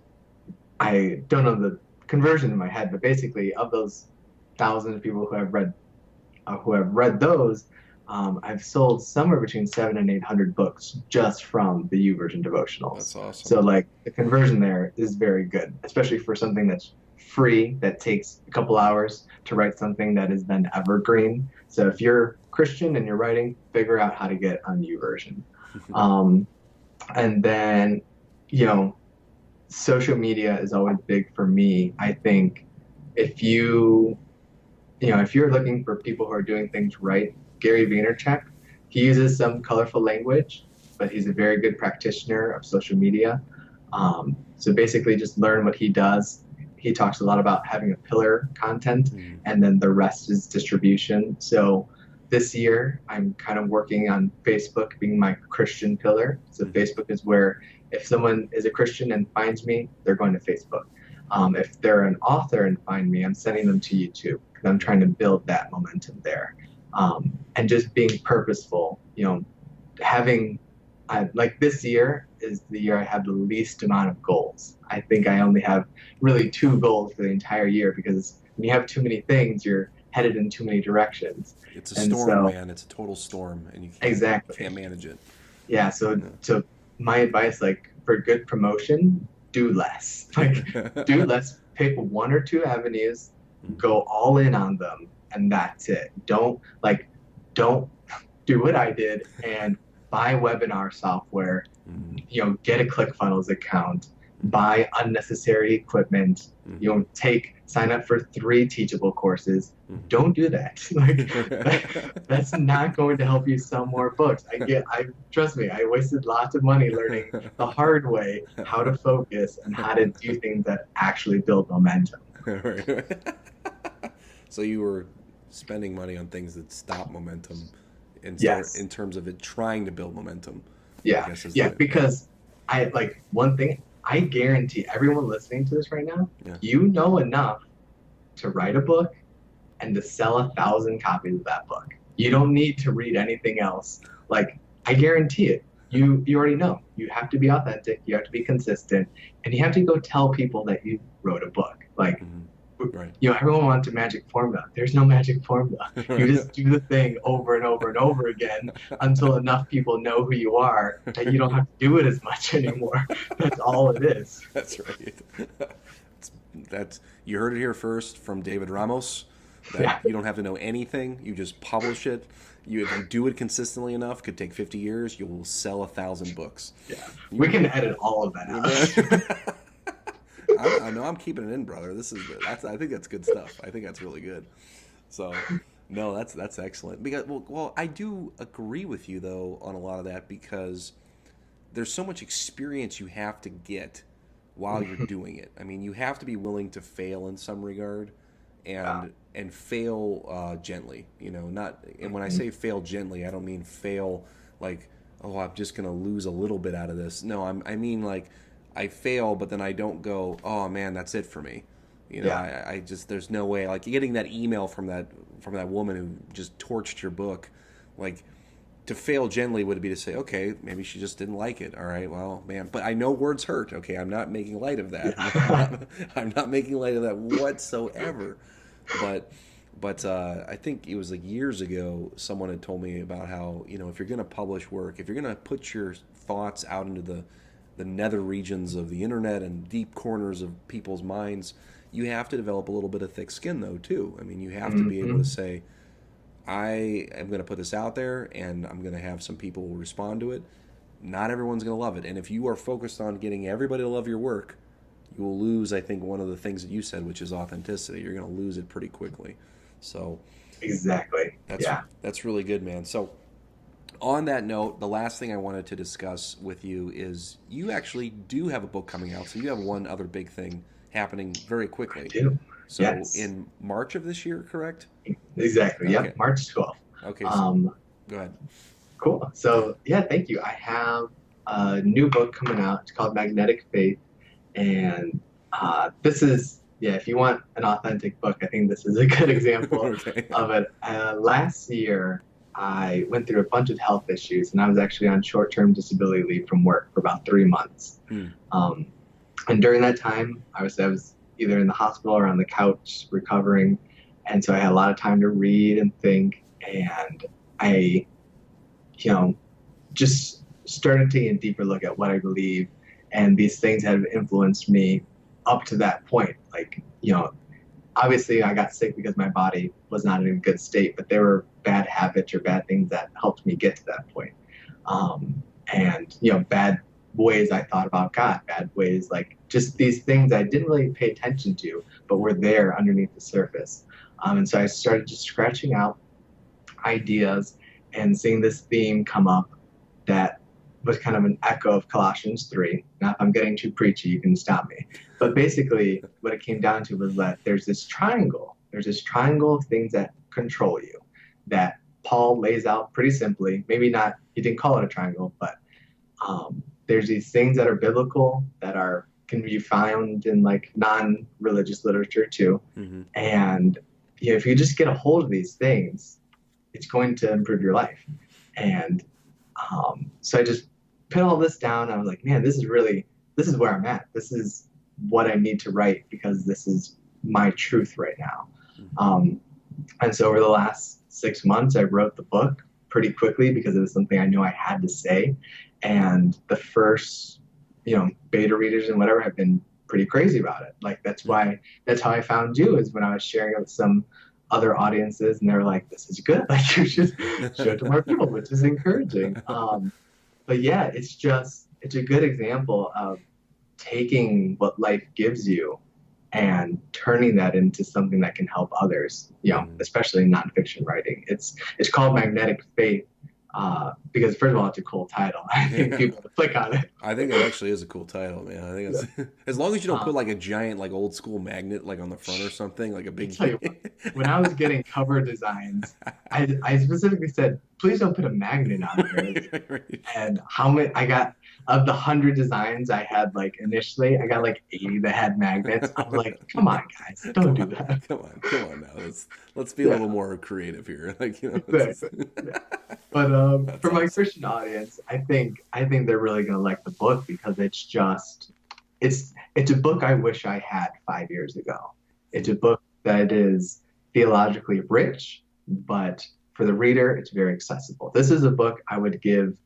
I don't know the conversion in my head, but basically, of those thousands of people who have read those, I've sold somewhere between 700 and 800 books just from the YouVersion devotionals. That's awesome. So like the conversion there is very good, especially for something that's free, that takes a couple hours to write something that is then evergreen. So if you're Christian and you're writing, figure out how to get on YouVersion. And then, social media is always big for me. I think if you're looking for people who are doing things right, Gary Vaynerchuk, he uses some colorful language, but he's a very good practitioner of social media. So basically just learn what he does. He talks a lot about having a pillar content, and then the rest is distribution. So this year, I'm kind of working on Facebook being my Christian pillar. So Facebook is where if someone is a Christian and finds me, they're going to Facebook. If they're an author and find me, I'm sending them to YouTube because I'm trying to build that momentum there. And just being purposeful, like this year is the year I have the least amount of goals. I think I only have really 2 goals for the entire year because when you have too many things, you're headed in too many directions. It's a And storm, so, man. It's a total storm, and you exactly. can't manage it. Yeah. So, Yeah. so my advice, like for good promotion, do less. Like, do less. Pick one or two avenues, go all in on them, and that's it. Don't do what I did and buy webinar software, get a ClickFunnels account, buy unnecessary equipment, sign up for 3 teachable courses. Don't do that. That's not going to help you sell more books. Trust me, I wasted lots of money learning the hard way how to focus and how to do things that actually build momentum. So you were spending money on things that stop momentum Yes. in terms of it trying to build momentum. Yeah. Because one thing I guarantee everyone listening to this right now, you know enough to write a book and to sell 1,000 copies of that book. You don't need to read anything else. Like, I guarantee it. You already know. You have to be authentic. You have to be consistent, and you have to go tell people that you wrote a book. Like, right. Everyone wants a magic formula. There's no magic formula. You just do the thing over and over and over again until enough people know who you are that you don't have to do it as much anymore. That's all it is. That's right. You heard it here first from David Ramos. You don't have to know anything. You just publish it. If you do it consistently enough, could take 50 years. You will sell 1,000 books. Yeah, we can edit all of that out. I know I'm keeping it in, brother. I think that's good stuff. I think that's really good. So, no, that's excellent. Because well, I do agree with you though on a lot of that, because there's so much experience you have to get while you're doing it. I mean, you have to be willing to fail in some regard, and fail gently. And when I say fail gently, I don't mean fail like, oh, I'm just gonna lose a little bit out of this. No, I mean like, I fail, but then I don't go, oh man, that's it for me. I just, there's no way. Like getting that email from that woman who just torched your book, like, to fail gently would be to say, okay, maybe she just didn't like it. All right, well, man, but I know words hurt. Okay, I'm not making light of that. I'm not making light of that whatsoever. But I think it was like years ago, someone had told me about how, if you're going to publish work, if you're going to put your thoughts out into the nether regions of the internet and deep corners of people's minds, you have to develop a little bit of thick skin though too. I mean, you have to be able to say, I am going to put this out there and I'm going to have some people who respond to it. Not everyone's going to love it. And if you are focused on getting everybody to love your work, you will lose, I think, one of the things that you said, which is authenticity. You're going to lose it pretty quickly. So exactly. That's really good, man. So on that note, the last thing I wanted to discuss with you is you actually do have a book coming out. So you have one other big thing happening very quickly. I do. So in March of this year, correct? Exactly. Okay. Yep. March 12th. Okay. So go ahead. Cool. So thank you. I have a new book coming out. It's called Magnetic Faith. And this is, if you want an authentic book, I think this is a good example of it. Last year, I went through a bunch of health issues, and I was actually on short-term disability leave from work for about 3 months. And during that time, I was either in the hospital or on the couch recovering. And so I had a lot of time to read and think. And I, just started taking a deeper look at what I believe. And these things have influenced me up to that point. Like, obviously I got sick because my body was not in a good state, but there were bad habits or bad things that helped me get to that point. And, bad ways I thought about God, bad ways, like just these things I didn't really pay attention to, but were there underneath the surface. And so I started just scratching out ideas and seeing this theme come up that was kind of an echo of Colossians 3. Now, if I'm getting too preachy, you can stop me. But basically, what it came down to was that there's this triangle. There's this triangle of things that control you that Paul lays out pretty simply. Maybe not, he didn't call it a triangle, but there's these things that are biblical that can be found in like non-religious literature too. And if you just get a hold of these things, it's going to improve your life. And so I just put all this down. I was like, man, this is where I'm at. This is what I need to write because this is my truth right now. And so over the last 6 months, I wrote the book pretty quickly because it was something I knew I had to say. And the first, beta readers and whatever have been pretty crazy about it. Like that's how I found you, is when I was sharing it with some other audiences and they were like, this is good. Like you should show it to more people, which is encouraging. But yeah, it's a good example of taking what life gives you and turning that into something that can help others, especially in nonfiction writing. It's called Magnetic Faith, because first of all, it's a cool title. I think Yeah. people would click on it. I think that actually is a cool title, man. I think it's as long as you don't put Um, like a giant like old school magnet like on the front or something, like a I big tell you what, when I was getting cover designs, I specifically said, please don't put a magnet on here. Right. And how many I got of the 100 designs I had, like initially, I got like 80 that had magnets. I was like, come on, guys, don't Come do on, that. come on now. Let's be a Yeah, little more creative here. Like it's just, exactly. Yeah. But that's for my awesome. Christian audience, I think they're really gonna like the book because it's a book I wish I had 5 years ago. It's a book that is theologically rich, but for the reader, it's very accessible. This is a book I would give,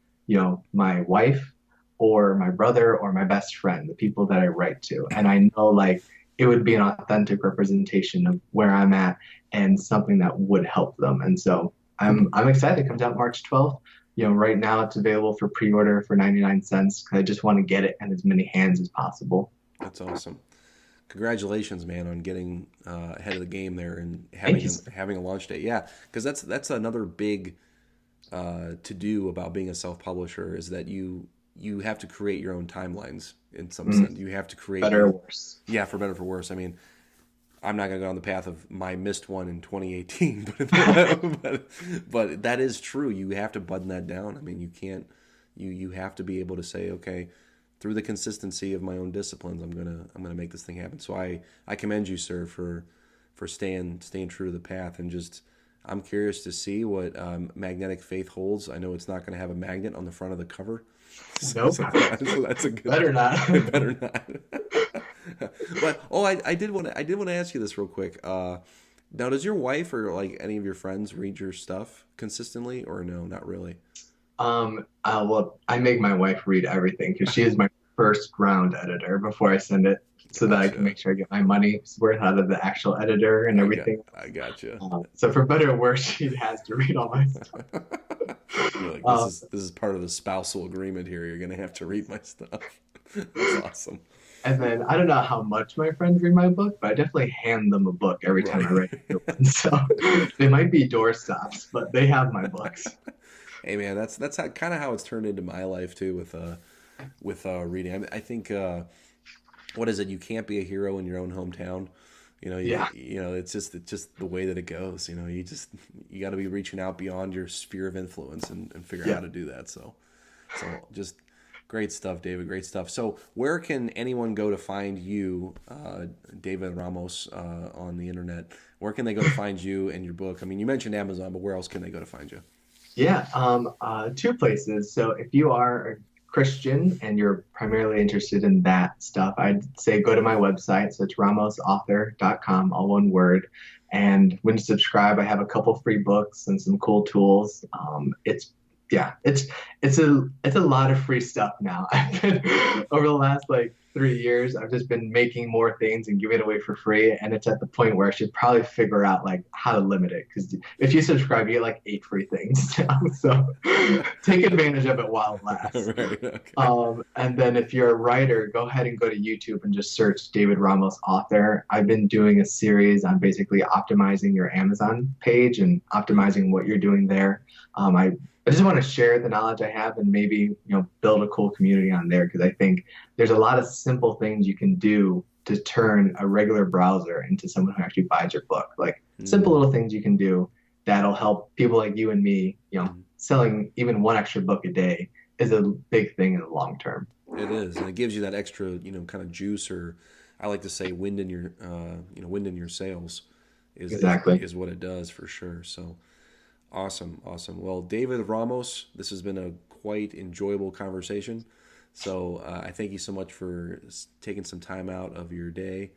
my wife or my brother or my best friend, the people that I write to. And I know like it would be an authentic representation of where I'm at and something that would help them. And so I'm excited. It comes out March 12th. Right now it's available for pre-order for 99 cents because I just want to get it in as many hands as possible. That's awesome. Congratulations, man, on getting ahead of the game there and Thank you. having a launch date. Yeah, because that's another big to do about being a self publisher is that you have to create your own timelines in some Mm, sense. You have to create better or your worse. yeah, for better or for worse. I mean, I'm not going to go on the path of my missed one in 2018, but that is true. You have to button that down. I mean, you can't. You have to be able to say, okay, through the consistency of my own disciplines, I'm gonna make this thing happen. So I commend you, sir, for staying true to the path and just. I'm curious to see what Magnetic Faith holds. I know it's not going to have a magnet on the front of the cover, Nope. so that's a good. Better not. It better not. But I did want to ask you this real quick. Now, does your wife or like any of your friends read your stuff consistently, or no, not really? Well, I make my wife read everything because she is my first round editor before I send it so that I can Gotcha. make sure I get my money's worth out of the actual editor and everything. I gotcha. So for better or worse, she has to read all my stuff. You're like this Um, is part of the spousal agreement here. You're gonna have to read my stuff. That's awesome. and then I don't know how much my friends read my book, but I definitely hand them a book every time I Right. write a new one. So they might be doorstops, but they have my books. Hey man, that's kind of how it's turned into my life too with reading. I think what is it? You can't be a hero in your own hometown. Yeah. It's just the way that it goes. You got to be reaching out beyond your sphere of influence and figure out Yeah. how to do that. So just great stuff, David. Great stuff. So where can anyone go to find you, David Ramos, on the internet? Where can they go to find you and your book? I mean, you mentioned Amazon, but where else can they go to find you? Yeah, two places. So if you are a Christian and you're primarily interested in that stuff, I'd say go to my website. So it's ramosauthor.com, all one word. And when you subscribe, I have a couple free books and some cool tools. Yeah, it's a lot of free stuff now. I've been over the last like 3 years, I've just been making more things and giving it away for free, and it's at the point where I should probably figure out like how to limit it because if you subscribe, you get like 8 free things now. So take advantage of it while it lasts. Right. Okay. And then if you're a writer, go ahead and go to YouTube and just search David Ramos author. I've been doing a series on basically optimizing your Amazon page and optimizing what you're doing there. I just want to share the knowledge I have and maybe build a cool community on there because I think there's a lot of simple things you can do to turn a regular browser into someone who actually buys your book. Like simple Mm, little things you can do that'll help people like you and me. mm. Selling even one extra book a day is a big thing in the long term. It is, and it gives you that extra, kind of juice, or I like to say, wind in your sails, Exactly. is what it does for sure. So awesome, awesome. Well, David Ramos, this has been a quite enjoyable conversation. So I thank you so much for taking some time out of your day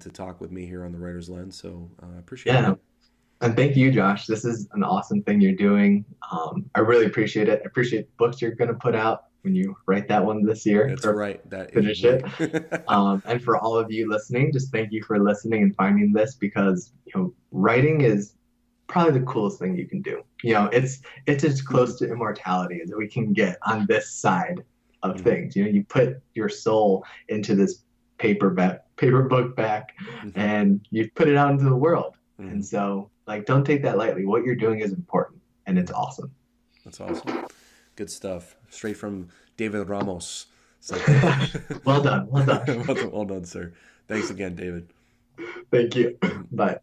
to talk with me here on the Writer's Lens. So I appreciate it, Yeah. man. And thank you, Josh. This is an awesome thing you're doing. I really appreciate it. I appreciate the books you're going to put out when you write that one this year That's or right. That is finish it. right. And for all of you listening, just thank you for listening and finding this because writing is probably the coolest thing you can do. It's as close to immortality as we can get on this side of Mhm. things. You put your soul into this paper book back, Mhm. and you put it out into the world. And Mhm. so, like, don't take that lightly. What you're doing is important, and it's Mhm. awesome. That's awesome. Good stuff. Straight from David Ramos. So thank you. Well done, well done. Well done, sir. Thanks again, David. Thank you. Bye.